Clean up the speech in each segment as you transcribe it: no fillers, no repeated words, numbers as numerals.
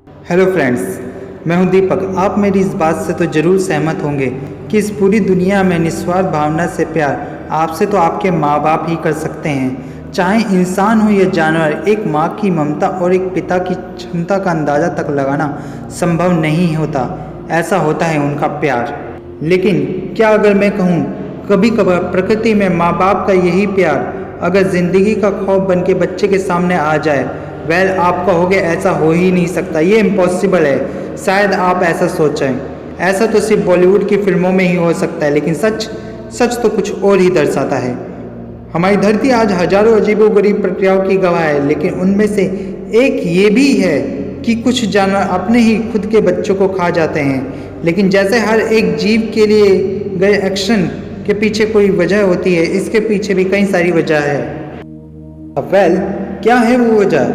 Hello friends, मैं हूं दीपक। आप मेरी इस बात से तो ज़रूर सहमत होंगे कि इस पूरी दुनिया में निस्वार्थ भावना से प्यार आपसे तो आपके माँ बाप ही कर सकते हैं। चाहे इंसान हो या जानवर, एक माँ की ममता और एक पिता की क्षमता का अंदाज़ा तक लगाना संभव नहीं होता। ऐसा होता है उनका प्यार। लेकिन क्या अगर मैं कहूँ, कभी कभार प्रकृति में माँ बाप का यही प्यार अगर ज़िंदगी का खौफ बन के बच्चे के सामने आ जाए, वेल आप कहोगे ऐसा हो ही नहीं सकता, ये इम्पॉसिबल है। शायद आप ऐसा सोचें, ऐसा तो सिर्फ बॉलीवुड की फिल्मों में ही हो सकता है, लेकिन सच सच तो कुछ और ही दर्शाता है। हमारी धरती आज हजारों अजीबोगरीब प्रक्रियाओं की गवाह है, लेकिन उनमें से एक ये भी है कि कुछ जानवर अपने ही खुद के बच्चों को खा जाते हैं। लेकिन जैसे हर एक जीव के लिए गए एक्शन के पीछे कोई वजह होती है, इसके पीछे भी कई सारी वजह है। अब वेल, क्या है वो वजह?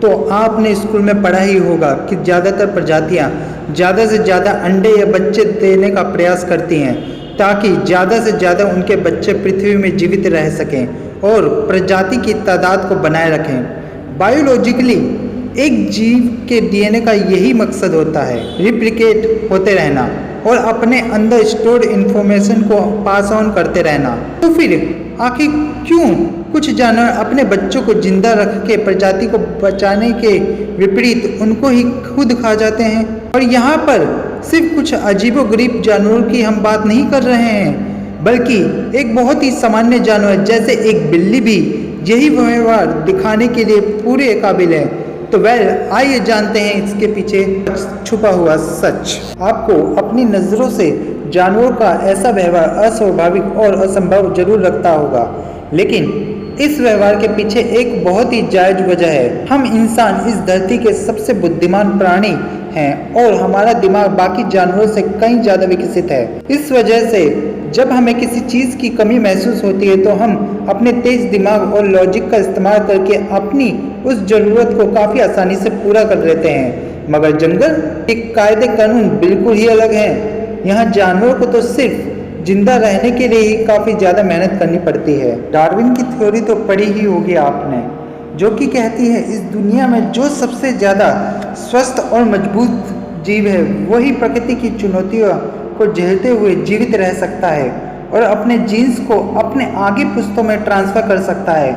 तो आपने स्कूल में पढ़ा ही होगा कि ज़्यादातर प्रजातियां ज़्यादा से ज़्यादा अंडे या बच्चे देने का प्रयास करती हैं ताकि ज़्यादा से ज़्यादा उनके बच्चे पृथ्वी में जीवित रह सकें और प्रजाति की तादाद को बनाए रखें। बायोलॉजिकली एक जीव के डीएनए का यही मकसद होता है, रिप्लिकेट होते रहना और अपने अंदर स्टोर्ड इन्फॉर्मेशन को पास ऑन करते रहना। तो फिर आखिर क्यों कुछ जानवर अपने बच्चों को जिंदा रख के प्रजाति को बचाने के विपरीत उनको ही खुद खा जाते हैं? और यहाँ पर सिर्फ कुछ अजीबोगरीब जानवरों की हम बात नहीं कर रहे हैं, बल्कि एक बहुत ही सामान्य जानवर जैसे एक बिल्ली भी यही व्यवहार दिखाने के लिए पूरे काबिल है। तो वेल, आइए जानते हैं इसके पीछे छुपा हुआ सच। आपको अपनी नज़रों से जानवरों का ऐसा व्यवहार अस्वाभाविक और असंभव जरूर लगता होगा, लेकिन इस व्यवहार के पीछे एक बहुत ही जायज वजह है। हम इंसान इस धरती के सबसे बुद्धिमान प्राणी हैं और हमारा दिमाग बाकी जानवरों से कहीं ज़्यादा विकसित है। इस वजह से जब हमें किसी चीज़ की कमी महसूस होती है तो हम अपने तेज दिमाग और लॉजिक का इस्तेमाल करके अपनी उस ज़रूरत को काफ़ी आसानी से पूरा कर लेते हैं। मगर जंगल के कायदे कानून बिल्कुल ही अलग हैं। यहाँ जानवरों को तो सिर्फ जिंदा रहने के लिए ही काफ़ी ज़्यादा मेहनत करनी पड़ती है। डार्विन की थ्योरी तो पढ़ी ही होगी आपने, जो कि कहती है इस दुनिया में जो सबसे ज़्यादा स्वस्थ और मजबूत जीव है वही प्रकृति की चुनौतियों को झेलते हुए जीवित रह सकता है और अपने जीन्स को अपने आगे पुश्तों में ट्रांसफ़र कर सकता है,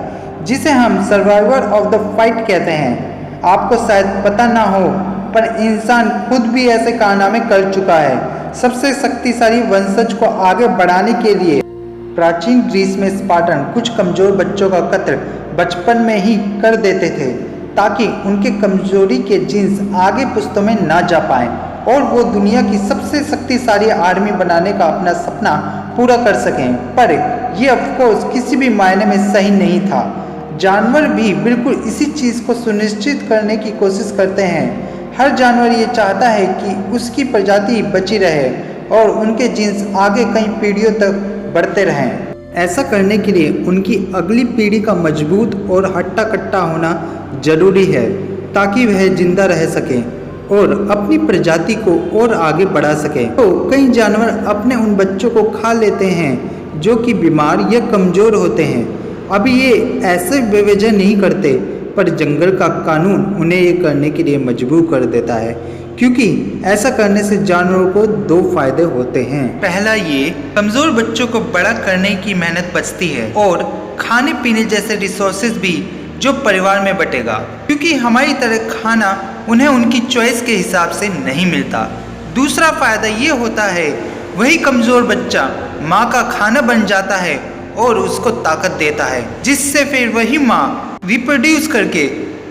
जिसे हम सर्वाइवर ऑफ द फाइट कहते हैं। आपको शायद पता ना हो, पर इंसान खुद भी ऐसे कारनामे कर चुका है। सबसे शक्तिशाली वंशज को आगे बढ़ाने के लिए प्राचीन ग्रीस में स्पार्टन कुछ कमजोर बच्चों का कत्ल बचपन में ही कर देते थे ताकि उनके कमजोरी के जीन्स आगे पुश्तों में ना जा पाएं और वो दुनिया की सबसे शक्तिशाली आर्मी बनाने का अपना सपना पूरा कर सकें। पर ये ऑफकोर्स किसी भी मायने में सही नहीं था। जानवर भी बिल्कुल इसी चीज़ को सुनिश्चित करने की कोशिश करते हैं। हर जानवर ये चाहता है कि उसकी प्रजाति बची रहे और उनके जीन्स आगे कई पीढ़ियों तक बढ़ते रहें। ऐसा करने के लिए उनकी अगली पीढ़ी का मजबूत और हट्टा कट्टा होना जरूरी है ताकि वह जिंदा रह सके और अपनी प्रजाति को और आगे बढ़ा सके। तो कई जानवर अपने उन बच्चों को खा लेते हैं जो कि बीमार या कमज़ोर होते हैं। अब ये ऐसे बेवजह नहीं करते, पर जंगल का कानून उन्हें ये करने के लिए मजबूर कर देता है, क्योंकि ऐसा करने से जानवरों को दो फायदे होते हैं। पहला, ये कमज़ोर बच्चों को बड़ा करने की मेहनत बचती है और खाने पीने जैसे रिसोर्सेज भी जो परिवार में बटेगा, क्योंकि हमारी तरह खाना उन्हें उनकी चॉइस के हिसाब से नहीं मिलता। दूसरा फ़ायदा ये होता है, वही कमज़ोर बच्चा माँ का खाना बन जाता है और उसको ताकत देता है, जिससे फिर वही माँ रिप्रोड्यूस करके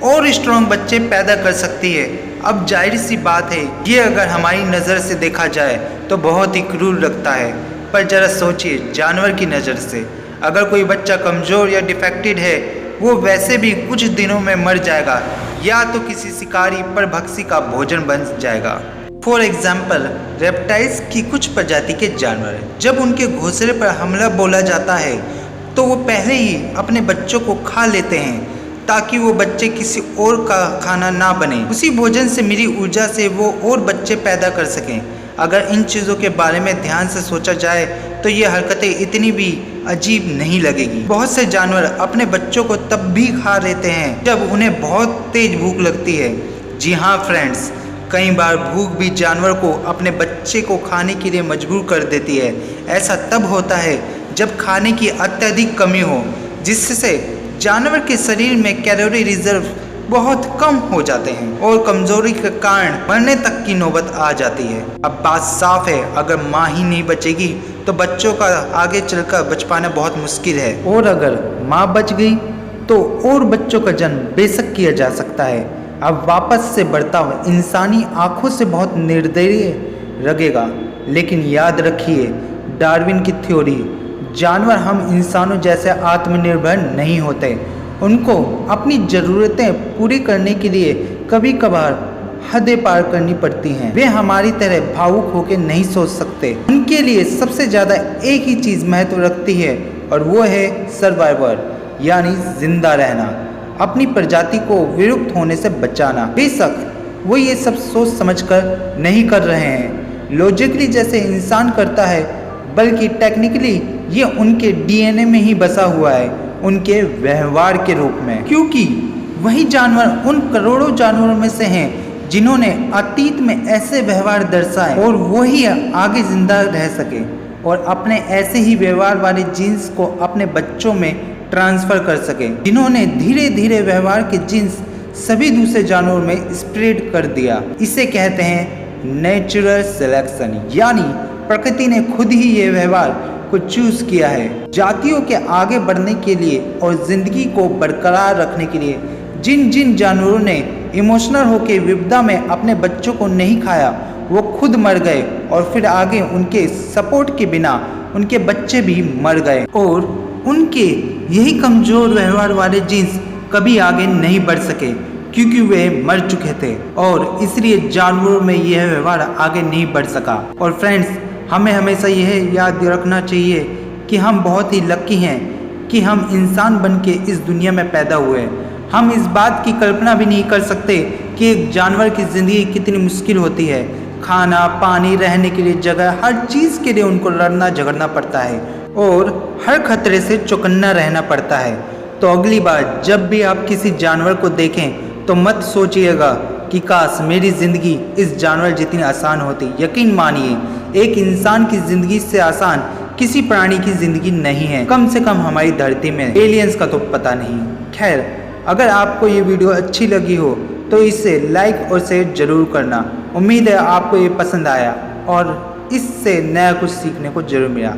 और स्ट्रॉन्ग बच्चे पैदा कर सकती है। अब जाहिर सी बात है, ये अगर हमारी नज़र से देखा जाए तो बहुत ही क्रूर लगता है, पर ज़रा सोचिए जानवर की नज़र से। अगर कोई बच्चा कमज़ोर या डिफेक्टेड है, वो वैसे भी कुछ दिनों में मर जाएगा या तो किसी शिकारी पर भक्सी का भोजन बन जाएगा। फॉर एग्जाम्पल, रेप्टाइल्स की कुछ प्रजाति के जानवर जब उनके घोंसले पर हमला बोला जाता है तो वो पहले ही अपने बच्चों को खा लेते हैं ताकि वो बच्चे किसी और का खाना ना बने। उसी भोजन से मिली ऊर्जा से वो और बच्चे पैदा कर सकें। अगर इन चीज़ों के बारे में ध्यान से सोचा जाए तो ये हरकतें इतनी भी अजीब नहीं लगेगी। बहुत से जानवर अपने बच्चों को तब भी खा लेते हैं जब उन्हें बहुत तेज भूख लगती है, जी हाँ फ्रेंड्स, कई बार भूख भी जानवर को अपने बच्चे को खाने के लिए मजबूर कर देती है। ऐसा तब होता है जब खाने की अत्यधिक कमी हो, जिससे जानवर के शरीर में कैलोरी रिजर्व बहुत कम हो जाते हैं और कमजोरी के कारण मरने तक की नौबत आ जाती है। अब बात साफ है, अगर माँ ही नहीं बचेगी तो बच्चों का आगे चलकर बच पाना बहुत मुश्किल है, और अगर माँ बच गई तो और बच्चों का जन्म बेशक किया जा सकता है। अब वापस से बर्ताव इंसानी आंखों से बहुत निर्दयी लगेगा, लेकिन याद रखिए डार्विन की थ्योरी, जानवर हम इंसानों जैसे आत्मनिर्भर नहीं होते। उनको अपनी ज़रूरतें पूरी करने के लिए कभी कभार हदें पार करनी पड़ती हैं। वे हमारी तरह भावुक होकर नहीं सोच सकते। उनके लिए सबसे ज़्यादा एक ही चीज़ महत्व रखती है, और वो है सर्वाइवर, यानी जिंदा रहना, अपनी प्रजाति को विलुप्त होने से बचाना। बेशक वो ये सब सोच समझकर नहीं कर रहे हैं, लॉजिकली जैसे इंसान करता है, बल्कि टेक्निकली ये उनके डीएनए में ही बसा हुआ है, उनके व्यवहार के रूप में। क्योंकि वही जानवर उन करोड़ों जानवरों में से हैं जिन्होंने अतीत में ऐसे व्यवहार दर्शाए और वही आगे जिंदा रह सके और अपने ऐसे ही व्यवहार वाले जीन्स को अपने बच्चों में ट्रांसफर कर सके, जिन्होंने धीरे धीरे व्यवहार के जीन्स सभी दूसरे जानवरों में स्प्रेड कर दिया। इसे कहते हैं नेचुरल सिलेक्शन, यानी प्रकृति ने खुद ही ये व्यवहार को चूज किया है। जातियों के आगे बढ़ने के लिए और जिंदगी को बरकरार रखने के लिए जिन जिन जानवरों ने इमोशनल होकर विपदा में अपने बच्चों को नहीं खाया, वो खुद मर गए और फिर आगे उनके सपोर्ट के बिना उनके बच्चे भी मर गए, और उनके यही कमजोर व्यवहार वाले जीन्स कभी आगे नहीं बढ़ सके क्योंकि वे मर चुके थे, और इसलिए जानवरों में यह व्यवहार आगे नहीं बढ़ सका। और फ्रेंड्स, हमें हमेशा यह याद रखना चाहिए कि हम बहुत ही लकी हैं कि हम इंसान बन के इस दुनिया में पैदा हुए। हम इस बात की कल्पना भी नहीं कर सकते कि एक जानवर की ज़िंदगी कितनी मुश्किल होती है। खाना, पानी, रहने के लिए जगह, हर चीज़ के लिए उनको लड़ना झगड़ना पड़ता है और हर खतरे से चौकन्ना रहना पड़ता है। तो अगली बार जब भी आप किसी जानवर को देखें तो मत सोचिएगा कि काश मेरी ज़िंदगी इस जानवर जितनी आसान होती। यकीन मानिए, एक इंसान की ज़िंदगी से आसान किसी प्राणी की ज़िंदगी नहीं है, कम से कम हमारी धरती में। एलियंस का तो पता नहीं। खैर, अगर आपको ये वीडियो अच्छी लगी हो तो इसे लाइक और शेयर जरूर करना। उम्मीद है आपको ये पसंद आया और इससे नया कुछ सीखने को जरूर मिला।